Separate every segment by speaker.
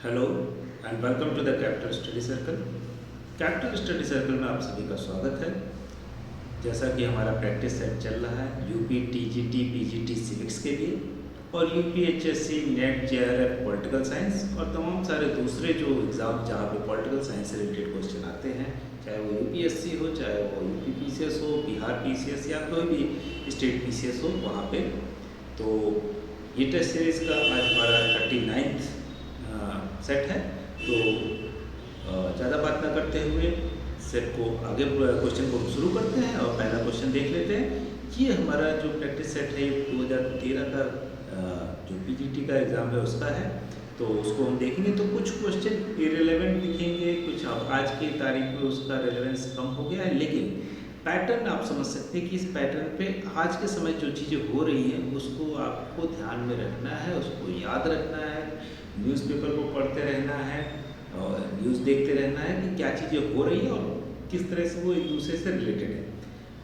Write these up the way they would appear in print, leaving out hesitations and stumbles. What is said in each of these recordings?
Speaker 1: Hello and welcome to the capital study circle. Capital study circle में आप सभी का स्वागत है। जैसा कि हमारा प्रैक्टिस सेट चल रहा है यूपी टीजीटी पीजीटी सिविक्स के लिए और UP HSC net JRF political science और तमाम सारे दूसरे जो एग्ज़ाम जहाँ पे पॉलिटिकल साइंस से रिलेटेड क्वेश्चन आते हैं, चाहे वो यूपीएससी हो, चाहे वो यूपी पीसीएस हो, बिहार पीसीएस या कोई भी स्टेट पीसीएस हो, वहाँ पे तो ये टेस्ट सीरीज़ का आज हमारा 39th सेट है। तो ज़्यादा बात ना करते हुए सेट को आगे क्वेश्चन को शुरू करते हैं और पहला क्वेश्चन देख लेते हैं। ये हमारा जो प्रैक्टिस सेट है 2013 का जो पीजीटी का एग्ज़ाम है उसका है, तो उसको हम देखेंगे तो कुछ क्वेश्चन इरेलेवेंट दिखेंगे, कुछ अब आज की तारीख में उसका रेलेवेंस कम हो गया है, लेकिन पैटर्न आप समझ सकते हैं कि इस पैटर्न पे आज के समय जो चीज़ें हो रही हैं उसको आपको ध्यान में रखना है, उसको याद रखना है, न्यूज़पेपर को पढ़ते रहना है और न्यूज़ देखते रहना है कि क्या चीज़ें हो रही हैं और किस तरह से वो एक दूसरे से रिलेटेड है।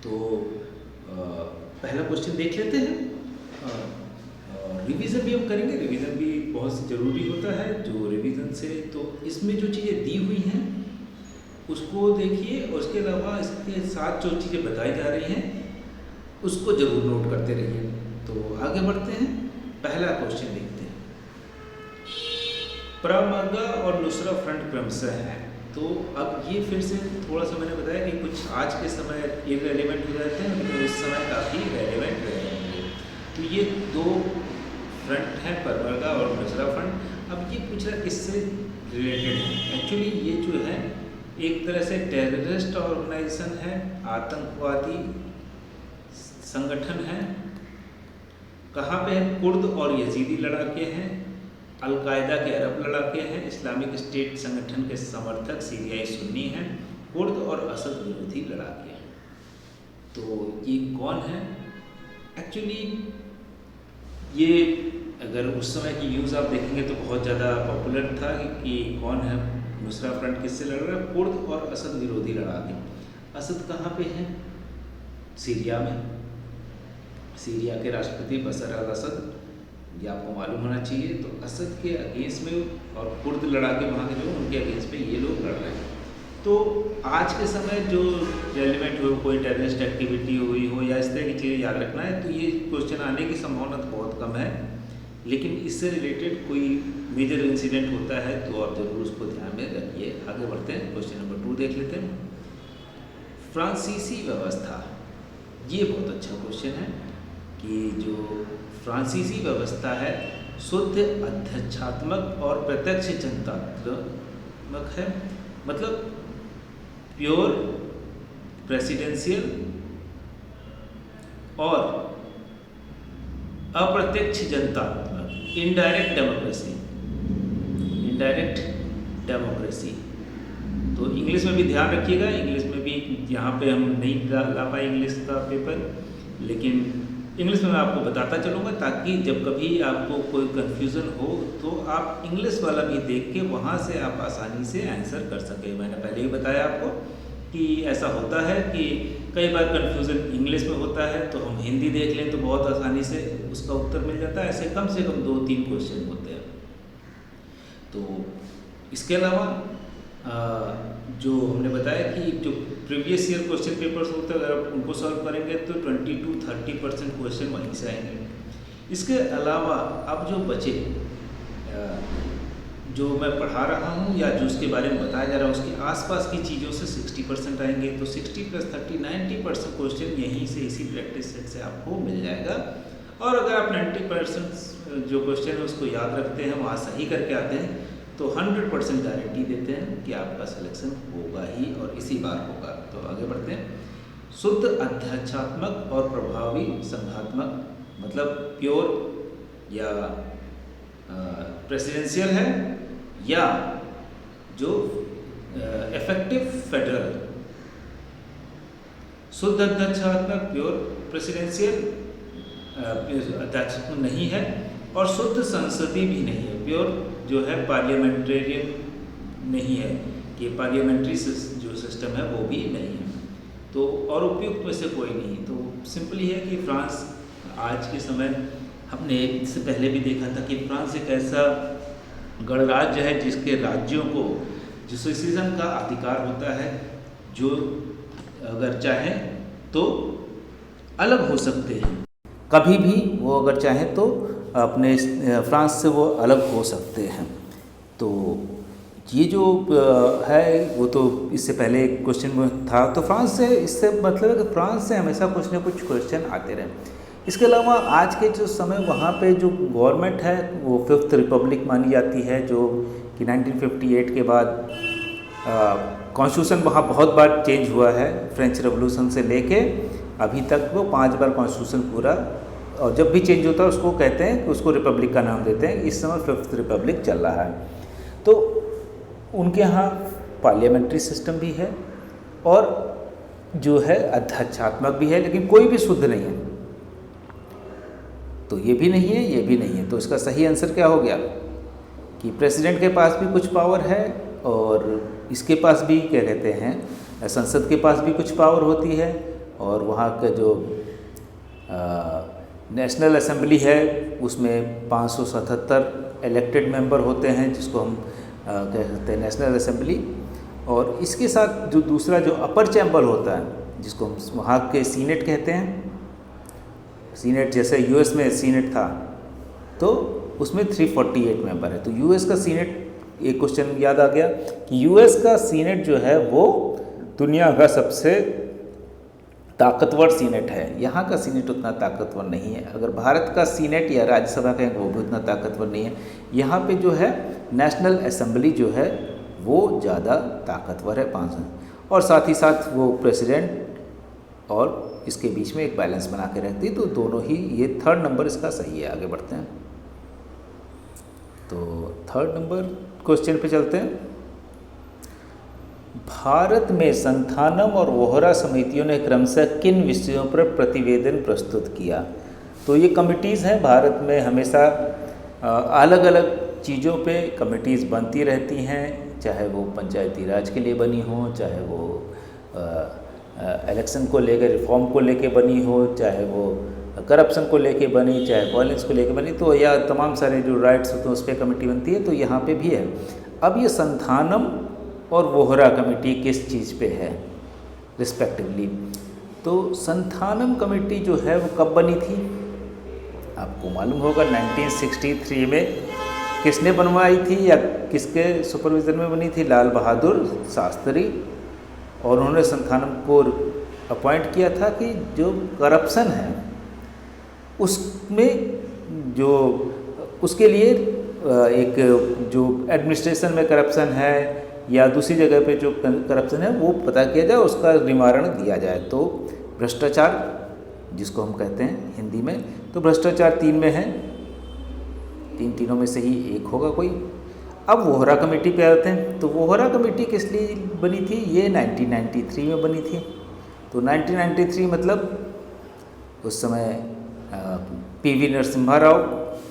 Speaker 1: तो पहला क्वेश्चन देख लेते हैं। रिवीजन भी हम करेंगे, रिवीजन भी बहुत ज़रूरी होता है जो रिवीजन से, तो इसमें जो चीज़ें दी हुई हैं उसको देखिए और उसके अलावा इसके साथ जो चीज़ें बताई जा रही हैं उसको ज़रूर नोट करते रहिए। तो आगे बढ़ते हैं, पहला क्वेश्चन देखते हैं। प्रमगा और नुसरा फ्रंट क्रमशः हैं, तो अब ये फिर से थोड़ा सा मैंने बताया कि कुछ आज के समय इररेलेवेंट हो जाते हैं लेकिन उस समय काफ़ी रेलेवेंट रहेंगे। तो ये दो फ्रंट हैं, प्रमगा और नुसरा फ्रंट। अब ये पूछ रहा किससे रिलेटेड है। एक्चुअली ये जो है एक तरह से टेररिस्ट ऑर्गेनाइजेशन है, आतंकवादी संगठन है। कहाँ पे है? कुर्द और यजीदी लड़ाके हैं, अलकायदा के अरब लड़ाके हैं, इस्लामिक स्टेट संगठन के समर्थक सीरियाई सुन्नी हैं, कुर्द और असद विरोधी लड़ाके हैं। तो ये कौन है? एक्चुअली ये अगर उस समय की न्यूज़ आप देखेंगे तो बहुत ज़्यादा पॉपुलर था कि कौन है नुसरा फ्रंट किससे लड़ रहा है, कुर्द और असद विरोधी लड़ाके। असद कहाँ पे हैं? सीरिया में। सीरिया के राष्ट्रपति बशर अल असद, ये आपको मालूम होना चाहिए। तो असद के अगेंस्ट में और कुर्द लड़ाके वहाँ के जो उनके अगेंस्ट में ये लोग लड़ रहे हैं। तो आज के समय जो रेलिवेंट हो, कोई टेररिस्ट एक्टिविटी हुई हो या इस तरह की चीज़ें याद रखना है, तो ये क्वेश्चन आने की संभावना तो बहुत कम है, लेकिन इससे रिलेटेड कोई मेजर इंसिडेंट होता है तो आप जरूर उसको ध्यान में रखिए। आगे बढ़ते हैं, क्वेश्चन नंबर 2 देख लेते हैं। फ्रांसीसी व्यवस्था, ये बहुत अच्छा क्वेश्चन है कि जो फ्रांसीसी व्यवस्था है शुद्ध अध्यक्षात्मक और प्रत्यक्ष जनतात्मक है, मतलब प्योर प्रेसिडेंशियल और अप्रत्यक्ष जनतात्मक, इनडायरेक्ट डेमोक्रेसी। इनडायरेक्ट डेमोक्रेसी तो इंग्लिश में भी ध्यान रखिएगा, इंग्लिश में भी यहाँ पे हम नहीं ला पाए इंग्लिश का पेपर, लेकिन इंग्लिश में मैं आपको बताता चलूँगा ताकि जब कभी आपको कोई कन्फ्यूज़न हो तो आप इंग्लिश वाला भी देख के वहाँ से आप आसानी से आंसर कर सकें। मैंने पहले ही बताया आपको कि ऐसा होता है कि कई बार कन्फ्यूज़न इंग्लिश में होता है तो हम हिंदी देख लें तो बहुत आसानी से उसका उत्तर मिल जाता है। ऐसे कम से कम 2-3 क्वेश्चन होते हैं। तो इसके अलावा जो हमने बताया कि जो प्रीवियस ईयर क्वेश्चन पेपर्स होते हैं अगर आप उनको सॉल्व करेंगे तो 20-30% क्वेश्चन वहीं से आएंगे। इसके अलावा अब जो बचे जो मैं पढ़ा रहा हूँ या जो उसके बारे में बताया जा रहा है उसके आसपास की चीज़ों से 60% आएंगे, तो 60 + 30 90% क्वेश्चन यहीं से इसी प्रैक्टिस सेट से आपको मिल जाएगा। और अगर आप 90% जो क्वेश्चन है उसको याद रखते हैं, वहाँ सही करके आते हैं, तो 100% गारंटी देते हैं कि आपका सिलेक्शन होगा ही और इसी बार होगा। तो आगे बढ़ते हैं। शुद्ध अध्यक्षात्मक और प्रभावी संघात्मक, मतलब प्योर या प्रेसिडेंशियल है या जो इफेक्टिव फेडरल। शुद्ध अध्यक्षात्मक प्योर प्रेसिडेंशियल अध्यक्षात्मक नहीं है और शुद्ध संसदीय भी नहीं है, प्योर जो है पार्लियामेंटेरियन नहीं है कि पार्लियामेंट्री जो सिस्टम है वो भी नहीं है। तो और उपयुक्त में से कोई नहीं। तो सिंपली है कि फ्रांस आज के समय हमने इससे पहले भी देखा था कि फ्रांस एक ऐसा गणराज्य है जिसके राज्यों को जिस डिसीजन का अधिकार होता है, जो अगर चाहें तो अलग हो सकते हैं, कभी भी वो अगर चाहें तो अपने फ्रांस से वो अलग हो सकते हैं। तो ये जो है वो तो इससे पहले क्वेश्चन में था, तो फ्रांस से इससे मतलब है कि फ्रांस से हमेशा कुछ ना कुछ क्वेश्चन आते रहे। इसके अलावा आज के जो समय वहाँ पे जो गवर्नमेंट है वो फिफ्थ रिपब्लिक मानी जाती है, जो कि 1958 के बाद कॉन्स्टिट्यूशन वहाँ बहुत बार चेंज हुआ है, फ्रेंच रेवोल्यूशन से लेके अभी तक वो 5 बार कॉन्स्टिट्यूशन पूरा, और जब भी चेंज होता है उसको कहते हैं कि उसको रिपब्लिक का नाम देते हैं। इस समय फिफ्थ रिपब्लिक चल रहा है। तो उनके यहाँ पार्लियामेंट्री सिस्टम भी है और जो है अध्यक्षात्मक भी है, लेकिन कोई भी शुद्ध नहीं है। तो ये भी नहीं है, ये भी नहीं है। तो इसका सही आंसर क्या हो गया कि प्रेसिडेंट के पास भी कुछ पावर है और इसके पास भी क्या कहते हैं, संसद के पास भी कुछ पावर होती है, और वहाँ का जो नेशनल असेंबली है उसमें 577 इलेक्टेड मेंबर होते हैं, जिसको हम कह सकते हैं नेशनल असेंबली। और इसके साथ जो दूसरा जो अपर चैम्बर होता है, जिसको हम वहाँ के सीनेट कहते हैं, सीनेट जैसे यूएस में सीनेट था तो उसमें 348 मेंबर है। तो यूएस का सीनेट, एक क्वेश्चन याद आ गया कि यूएस का सीनेट जो है वो दुनिया का सबसे ताकतवर सीनेट है। यहाँ का सीनेट उतना ताकतवर नहीं है। अगर भारत का सीनेट या राज्यसभा कहें वो भी उतना ताकतवर नहीं है। यहाँ पे जो है नेशनल असेंबली जो है वो ज़्यादा ताकतवर है 500, और साथ ही साथ वो प्रेसिडेंट और इसके बीच में एक बैलेंस बना के रखती है। तो दोनों ही, ये थर्ड नंबर इसका सही है। आगे बढ़ते हैं तो थर्ड नंबर क्वेश्चन पे चलते हैं। भारत में संथानम और वोहरा समितियों ने क्रमशः किन विषयों पर प्रतिवेदन प्रस्तुत किया? तो ये कमिटीज़ हैं भारत में, हमेशा अलग अलग चीज़ों पे कमिटीज़ बनती रहती हैं, चाहे वो पंचायती राज के लिए बनी हो, चाहे वो इलेक्शन को लेकर, रिफॉर्म को लेके बनी हो, चाहे वो करप्शन को लेके बनी, चाहे वायलेंस को लेके बनी, तो या तमाम सारे जो राइट्स होते हैं उस पर कमेटी बनती है। तो यहाँ पे भी है। अब ये संथानम और वोहरा कमेटी किस चीज़ पे है रिस्पेक्टिवली? तो संथानम कमेटी जो है वो कब बनी थी? आपको मालूम होगा 1963 में किसने बनवाई थी या किसके सुपरविजन में बनी थी? लाल बहादुर शास्त्री। और उन्होंने संथानम को अपॉइंट किया था कि जो करप्शन है उसमें जो उसके लिए एक जो एडमिनिस्ट्रेशन में करप्शन है या दूसरी जगह पे जो करप्शन है वो पता किया जाए, उसका निवारण दिया जाए। तो भ्रष्टाचार जिसको हम कहते हैं हिंदी में, तो भ्रष्टाचार 3 में है, तीनों में से ही एक होगा कोई। अब वोहरा कमेटी पे आते हैं। तो वोहरा कमेटी किस लिए बनी थी? ये 1993 में बनी थी। तो 1993 मतलब उस समय PV Narasimha Rao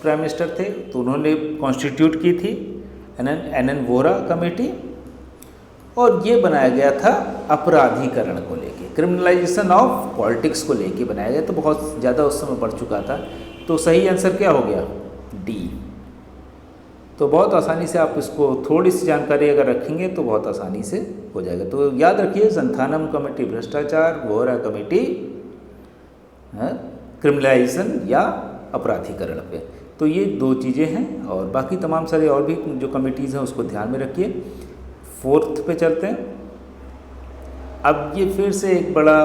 Speaker 1: prime minister थे, तो उन्होंने कॉन्स्टिट्यूट की थी एन वोहरा कमेटी, और ये बनाया गया था अपराधीकरण को लेके, क्रिमिनलाइजेशन ऑफ पॉलिटिक्स को लेके बनाया गया। तो बहुत ज़्यादा उस समय बढ़ चुका था। तो सही आंसर क्या हो गया? डी। तो बहुत आसानी से आप इसको थोड़ी सी जानकारी अगर रखेंगे तो बहुत आसानी से हो जाएगा। तो याद रखिए, संथानम कमेटी भ्रष्टाचार, वोहरा कमेटी क्रिमिनलाइजेशन या अपराधीकरण पे। तो ये 2 चीज़ें हैं, और बाकी तमाम सारे और भी जो कमिटीज़ हैं उसको ध्यान में रखिए। 4th पे चलते हैं। अब ये फिर से एक बड़ा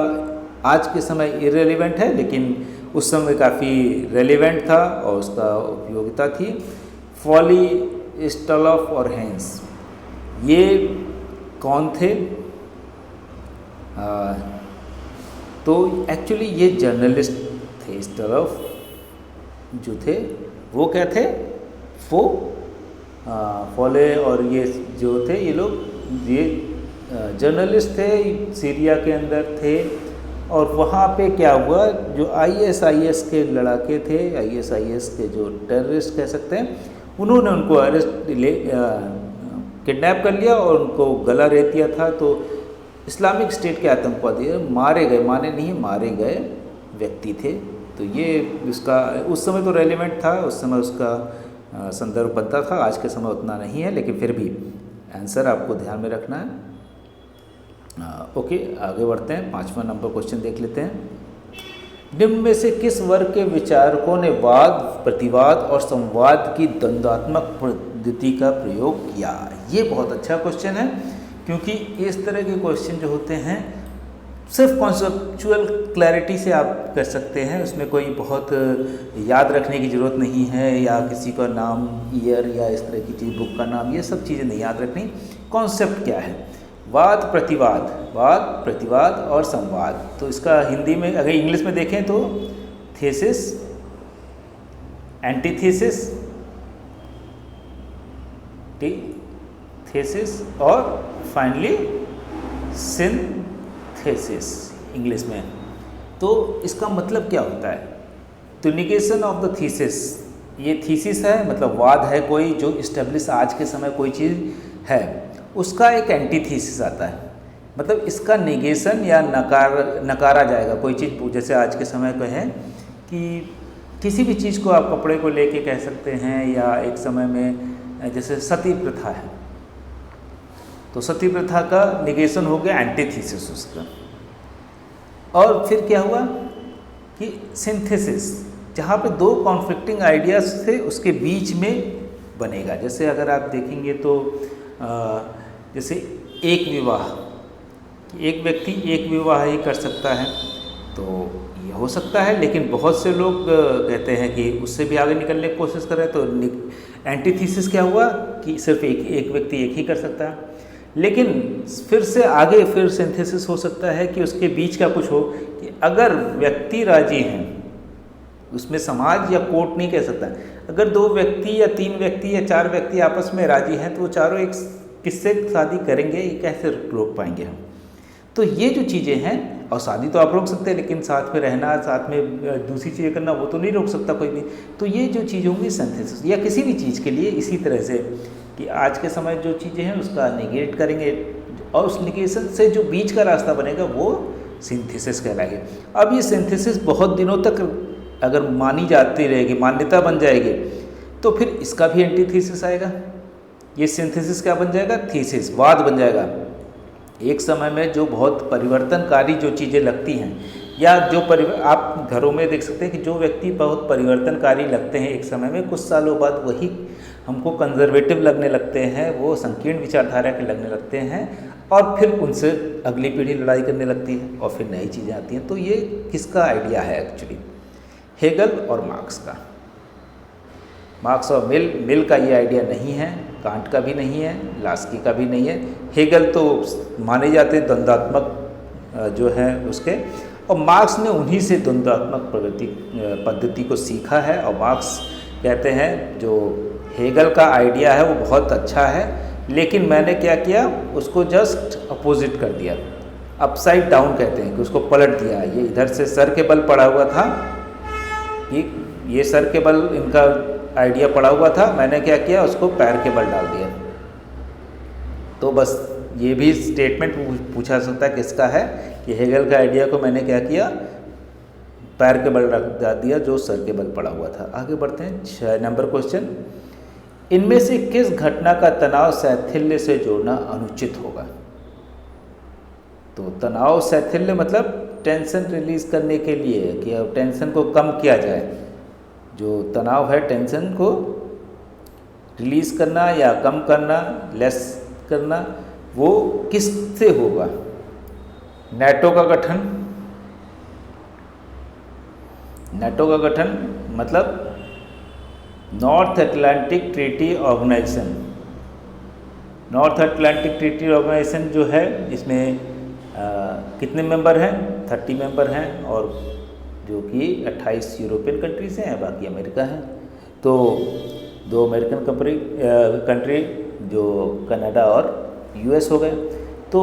Speaker 1: आज के समय इरेलीवेंट है, लेकिन उस समय काफ़ी रेलिवेंट था और उसका उपयोगिता थी। फॉली, स्टॉलॉफ और हेंस, ये कौन थे? तो एक्चुअली ये जर्नलिस्ट थे। स्टॉलॉफ जो थे वो क्या थे? वो फॉले और ये जो थे ये लोग ये जर्नलिस्ट थे, सीरिया के अंदर थे। और वहाँ पे क्या हुआ, जो ISIS के लड़ाके थे, ISIS के जो टेररिस्ट कह सकते हैं, उन्होंने उनको किडनैप कर लिया और उनको गला रेत दिया था। तो इस्लामिक स्टेट के आतंकवादी मारे गए, मारे गए व्यक्ति थे। तो ये उसका उस समय तो रेलिवेंट था, उस समय उसका
Speaker 2: संदर्भ बनता था, आज के समय उतना नहीं है, लेकिन फिर भी आंसर आपको ध्यान में रखना है। ओके, आगे बढ़ते हैं। 5वां नंबर क्वेश्चन देख लेते हैं। निम्न में से किस वर्ग के विचारकों ने वाद, प्रतिवाद और संवाद की द्वंद्वात्मक पद्धति का प्रयोग किया? ये बहुत अच्छा क्वेश्चन है, क्योंकि इस तरह के क्वेश्चन जो होते हैं सिर्फ कॉन्सेप्चुअल क्लैरिटी से आप कर सकते हैं, उसमें कोई बहुत याद रखने की ज़रूरत नहीं है, या किसी का नाम, ईयर या इस तरह की चीज़, बुक का नाम, ये सब चीज़ें नहीं याद रखनी। कॉन्सेप्ट क्या है? वाद प्रतिवाद, वाद प्रतिवाद और संवाद। तो इसका हिंदी में अगर इंग्लिश में देखें तो थीसिस, एंटीथीसिस, थीसिस और फाइनली सिंथेसिस इंग्लिश में। तो इसका मतलब क्या होता है? तो निगेशन ऑफ द थीसिस, ये थीसिस है मतलब वाद है कोई जो इस्टेब्लिश आज के समय कोई चीज़ है, उसका एक एंटीथीसिस आता है, मतलब इसका निगेशन या नकारा जाएगा कोई चीज़। जैसे आज के समय को है कि किसी भी चीज़ को आप कपड़े को लेके कह सकते हैं, या एक समय में जैसे सती प्रथा है, तो सती प्रथा का निगेशन हो गया, एंटीथीसिस उसका। और फिर क्या हुआ कि सिंथेसिस, जहाँ पे दो कॉन्फ्लिक्टिंग आइडियाज़ थे उसके बीच में बनेगा। जैसे अगर आप देखेंगे तो जैसे एक विवाह, एक व्यक्ति एक विवाह ही कर सकता है, तो ये हो सकता है, लेकिन बहुत से लोग कहते हैं कि उससे भी आगे निकलने की कोशिश करें, तो एंटीथीसिस क्या हुआ कि सिर्फ एक व्यक्ति एक ही कर सकता है। लेकिन फिर से आगे फिर सिंथेसिस हो सकता है कि उसके बीच का कुछ हो कि अगर व्यक्ति राजी हैं, उसमें समाज या कोर्ट नहीं कह सकता, अगर 2 व्यक्ति या 3 व्यक्ति या 4 व्यक्ति आपस में राजी हैं, तो वो चारों एक किससे शादी करेंगे, ये कैसे रोक पाएंगे हम? तो ये जो चीज़ें हैं, और शादी तो आप रोक सकते हैं, लेकिन साथ में रहना, साथ में दूसरी चीज़ें करना, वो तो नहीं रोक सकता कोई भी। तो ये जो चीज़ होंगी सिंथेसिस, या किसी भी चीज़ के लिए इसी तरह से कि आज के समय जो चीज़ें हैं उसका निगेट करेंगे, और उस निगेशन से जो बीच का रास्ता बनेगा वो सिंथेसिस कहलाएगी। अब ये सिंथेसिस बहुत दिनों तक अगर मानी जाती रहेगी, मान्यता बन जाएगी, तो फिर इसका भी एंटीथीसिस आएगा। ये सिंथेसिस क्या बन जाएगा? थीसिस, वाद बन जाएगा। एक समय में जो बहुत परिवर्तनकारी जो चीज़ें लगती हैं, या जो आप घरों में देख सकते हैं कि जो व्यक्ति बहुत परिवर्तनकारी लगते हैं एक समय में, कुछ सालों बाद वही हमको कंजर्वेटिव लगने लगते हैं, वो संकीर्ण विचारधारा के लगने लगते हैं, और फिर उनसे अगली पीढ़ी लड़ाई करने लगती है, और फिर नई चीज़ें आती हैं। तो ये किसका आइडिया है एक्चुअली? हेगल और मार्क्स का। मार्क्स और मिल का ये आइडिया नहीं है, कांट का भी नहीं है, लास्की का भी नहीं है। हेगल तो माने जाते हैं द्वंद्वात्मक जो है उसके, और मार्क्स ने उन्हीं से द्वंद्वात्मक पद्धति को सीखा है। और मार्क्स कहते हैं जो हेगल का आइडिया है वो बहुत अच्छा है, लेकिन मैंने क्या किया, उसको जस्ट अपोजिट कर दिया, अपसाइड डाउन कहते हैं कि उसको पलट दिया। ये इधर से सर के बल पड़ा हुआ था, ये सर के बल इनका आइडिया पड़ा हुआ था, मैंने क्या किया, उसको पैर के बल डाल दिया। तो बस ये भी स्टेटमेंट पूछा सकता है किसका है कि हेगल का आइडिया को मैंने क्या किया, पैर के बल डाल दिया जो सर के बल पड़ा हुआ था। आगे बढ़ते हैं 6 नंबर क्वेश्चन। इनमें से किस घटना का तनाव शैथिल्य से जोड़ना अनुचित होगा? तो तनाव शैथिल्य मतलब टेंशन रिलीज करने के लिए कि अब टेंशन को कम किया जाए। जो तनाव है, टेंशन को रिलीज करना या कम करना, लेस करना, वो किससे होगा? नेटो का गठन। नेटो का गठन मतलब north atlantic treaty organisation. North atlantic treaty organisation जो है, इसमें कितने मेंबर हैं? 30 मेंबर हैं, और जो कि 28 यूरोपियन कंट्रीज़ हैं, बाकी अमेरिका है। तो 2 अमेरिकन कंट्री जो कनाडा और यूएस हो गए। तो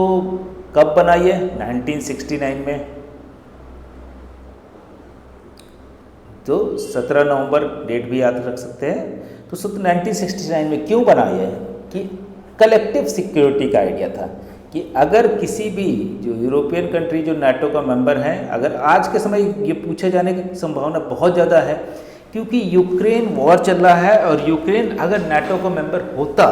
Speaker 2: कब बना ये? 1969 में। तो 17 नवंबर डेट भी याद रख सकते हैं। तो 1969 में क्यों बना ये? कि कलेक्टिव सिक्योरिटी का आइडिया था कि अगर किसी भी जो यूरोपियन कंट्री जो नाटो का मेंबर हैं, अगर आज के समय ये पूछे जाने की संभावना बहुत ज़्यादा है क्योंकि यूक्रेन वॉर चल रहा है और यूक्रेन अगर नाटो का मेंबर होता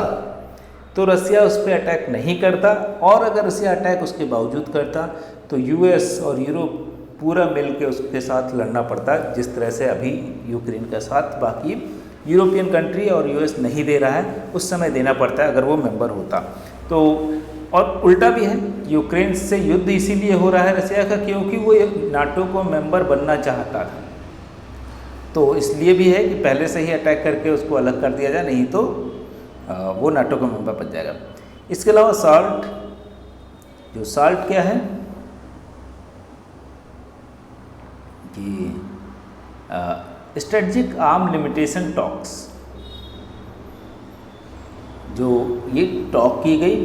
Speaker 2: तो रसिया उस पर अटैक नहीं करता, और अगर रसिया अटैक उसके बावजूद करता तो यूएस और यूरोप पूरा मिल के उसके साथ लड़ना पड़ता, जिस तरह से अभी यूक्रेन का साथ बाकी यूरोपियन कंट्री और यूएस नहीं दे रहा है, उस समय देना पड़ता है अगर वो मेंबर होता तो। और उल्टा भी है, यूक्रेन से युद्ध इसीलिए हो रहा है रसिया का क्योंकि वो नाटो को मेंबर बनना चाहता था, तो इसलिए भी है कि पहले से ही अटैक करके उसको अलग कर दिया जाए, नहीं तो वो नाटो का मेंबर बन जाएगा। इसके अलावा साल्ट, जो साल्ट क्या है कि स्ट्रेटजिक आर्म लिमिटेशन टॉक्स, जो ये टॉक की गई,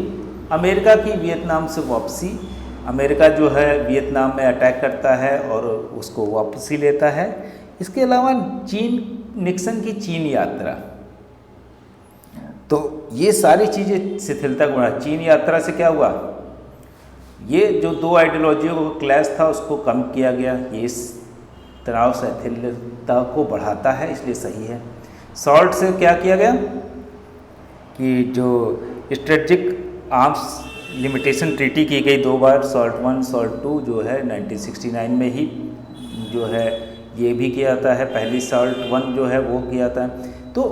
Speaker 2: अमेरिका की वियतनाम से वापसी, अमेरिका जो है वियतनाम में अटैक करता है और उसको वापसी लेता है। इसके अलावा निक्सन की चीन यात्रा, तो ये सारी चीज़ें शिथिलता को बढ़ा। चीन यात्रा से क्या हुआ, ये जो दो आइडियोलॉजियों का क्लैश था उसको कम किया गया, ये इस तनाव शिथिलता को बढ़ाता है, इसलिए सही है। सॉल्ट से क्या किया गया कि जो स्ट्रेटजिक आर्म्स लिमिटेशन ट्रीटी की गई 2 बार, सॉल्ट 1 सॉल्ट 2 जो है 1969 में ही जो है ये भी किया जाता है, पहली सॉल्ट 1 जो है वो किया जाता है। तो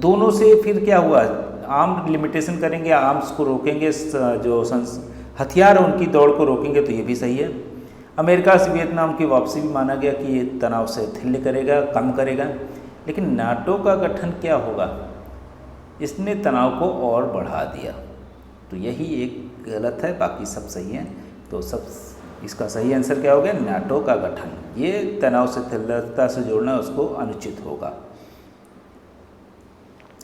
Speaker 2: दोनों से फिर क्या हुआ, आर्म लिमिटेशन करेंगे, आर्म्स को रोकेंगे, जो हथियार उनकी दौड़ को रोकेंगे, तो ये भी सही है। अमेरिका से वियतनाम की वापसी भी माना गया कि ये तनाव से शिथिल करेगा, कम करेगा। लेकिन नाटो का गठन क्या होगा, इसने तनाव को और बढ़ा दिया, तो यही एक गलत है, बाकी सब सही है। तो सब इसका सही आंसर क्या हो गया, नाटो का गठन। ये तनाव से शिथिलता से जोड़ना उसको अनुचित होगा।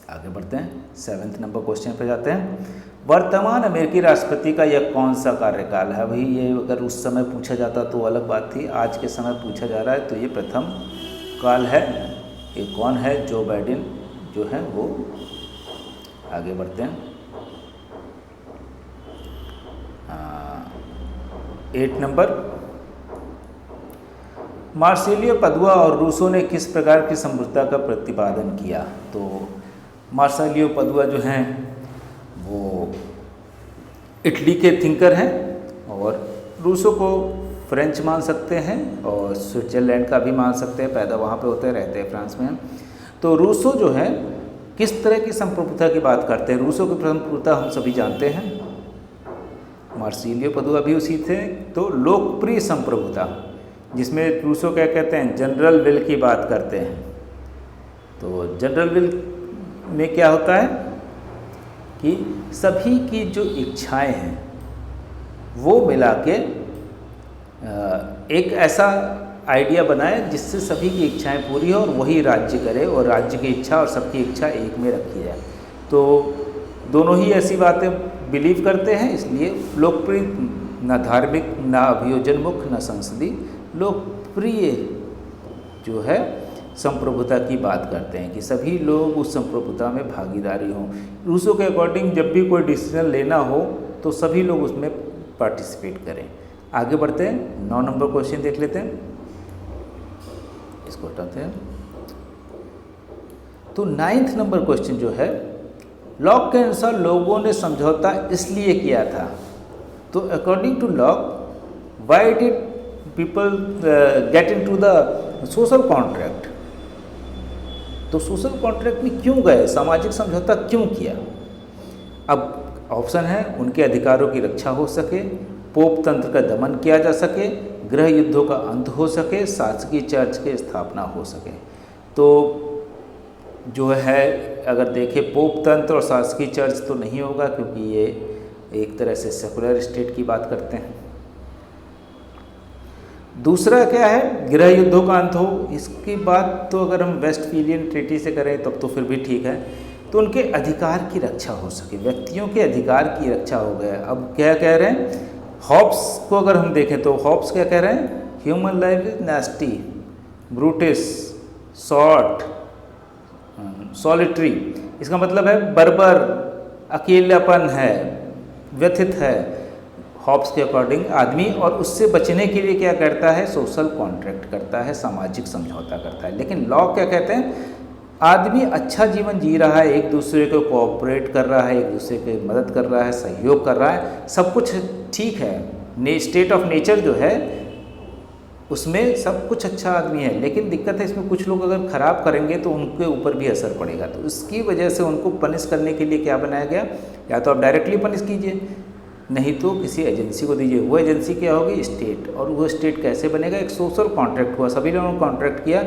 Speaker 2: आगे बढ़ते हैं, 7वें नंबर क्वेश्चन पे जाते हैं। वर्तमान अमेरिकी राष्ट्रपति का यह कौन सा कार्यकाल है? भाई ये अगर उस समय पूछा जाता तो अलग बात थी, आज के समय पूछा जा रहा है, तो ये प्रथम काल है। ये कौन है? जो बाइडेन जो है वो। आगे बढ़ते हैं, 8 नंबर, मार्सिलियो पदुआ और रूसो ने किस प्रकार की समृद्धता का प्रतिपादन किया? तो मार्सिलियो पदुआ जो हैं वो इटली के थिंकर हैं, और रूसो को फ्रेंच मान सकते हैं और स्विट्ज़रलैंड का भी मान सकते हैं, पैदा वहाँ पे होते रहते हैं, फ्रांस में। तो रूसो जो है किस तरह की संप्रभुता की बात करते हैं? रूसो की संप्रभुता हम सभी जानते हैं, मार्सिलियो पदुआ भी उसी थे। तो लोकप्रिय संप्रभुता, जिसमें रूसो क्या कहते हैं, जनरल विल की बात करते हैं। तो जनरल विल में क्या होता है कि सभी की जो इच्छाएं हैं वो मिला के एक ऐसा आइडिया बनाए जिससे सभी की इच्छाएं पूरी हो और वही राज्य करे, और राज्य की इच्छा और सबकी इच्छा एक में रखी जाए। तो दोनों ही ऐसी बातें बिलीव करते हैं, इसलिए लोकप्रिय, न धार्मिक, न अभियोजनमुख, न संसदीय, लोकप्रिय जो है संप्रभुता की बात करते हैं कि सभी लोग उस संप्रभुता में भागीदारी हों। रूसो के अकॉर्डिंग जब भी कोई डिसीजन लेना हो तो सभी लोग उसमें पार्टिसिपेट करें। आगे बढ़ते हैं, 9 नंबर क्वेश्चन देख लेते हैं, इसको हटाते हैं। तो 9th नंबर क्वेश्चन जो है, लॉक के अनुसार लोगों ने समझौता इसलिए किया था। तो according to Locke, why did people get into the social contract? तो सोशल कॉन्ट्रैक्ट में क्यों गए, सामाजिक समझौता क्यों किया? अब ऑप्शन है, उनके अधिकारों की रक्षा हो सके, पोप तंत्र का दमन किया जा सके, गृह युद्धों का अंत हो सके, शासकीय चर्च की स्थापना हो सके। तो जो है अगर देखें, पोप तंत्र और शासकीय चर्च तो नहीं होगा, क्योंकि ये एक तरह से सेकुलर स्टेट की बात करते हैं। दूसरा क्या है, गृह युद्धों का अंत हो। इसकी बात तो अगर हम वेस्टफैलियन ट्रीटी से करें तब तो फिर भी ठीक है। तो उनके अधिकार की रक्षा हो सके, व्यक्तियों के अधिकार की रक्षा हो गया। अब क्या कह रहे हैं, हॉब्स को अगर हम देखें तो हॉब्स क्या कह रहे हैं, human life is nasty, brutish, short, solitary. इसका मतलब है बर्बर, अकेलापन है, व्यथित है। हॉब्स के अकॉर्डिंग आदमी और उससे बचने के लिए क्या करता है, सोशल कॉन्ट्रैक्ट करता है, सामाजिक समझौता करता है। लेकिन लॉ क्या कहते हैं, आदमी अच्छा जीवन जी रहा है, एक दूसरे को कोऑपरेट कर रहा है, एक दूसरे की मदद कर रहा है, सहयोग कर रहा है, सब कुछ ठीक है, स्टेट ऑफ नेचर जो है उसमें सब कुछ अच्छा आदमी है। लेकिन दिक्कत है इसमें कुछ लोग अगर ख़राब करेंगे तो उनके ऊपर भी असर पड़ेगा। तो इसकी वजह से उनको पनिश करने के लिए क्या बनाया गया, या तो आप डायरेक्टली पनिश कीजिए, नहीं तो किसी एजेंसी को दीजिए। वो एजेंसी क्या होगी, स्टेट। और वो स्टेट कैसे बनेगा, एक सोशल कॉन्ट्रैक्ट हुआ, सभी लोगों ने कॉन्ट्रैक्ट किया,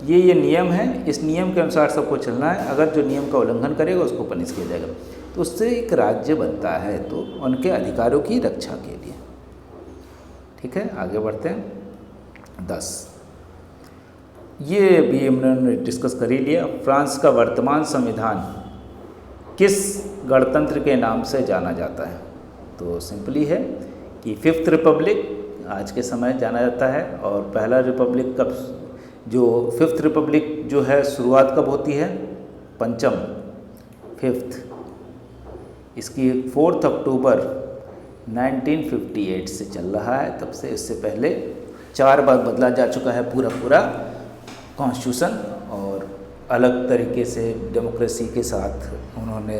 Speaker 2: ये नियम है, इस नियम के अनुसार सबको चलना है, अगर जो नियम का उल्लंघन करेगा उसको पनिश किया जाएगा। तो उससे एक राज्य बनता है, तो उनके अधिकारों की रक्षा के लिए। ठीक है, आगे बढ़ते हैं। 10 ये भी हमने डिस्कस कर ही लिया। फ्रांस का वर्तमान संविधान किस गणतंत्र के नाम से जाना जाता है, तो सिंपली है कि 5th रिपब्लिक आज के समय जाना जाता है। और पहला रिपब्लिक कब, जो 5th रिपब्लिक जो है शुरुआत कब होती है, पंचम 5th, इसकी 4 अक्टूबर 1958 से चल रहा है। तब से इससे पहले 4 बार बदला जा चुका है पूरा कॉन्स्टिट्यूशन, और अलग तरीके से डेमोक्रेसी के साथ उन्होंने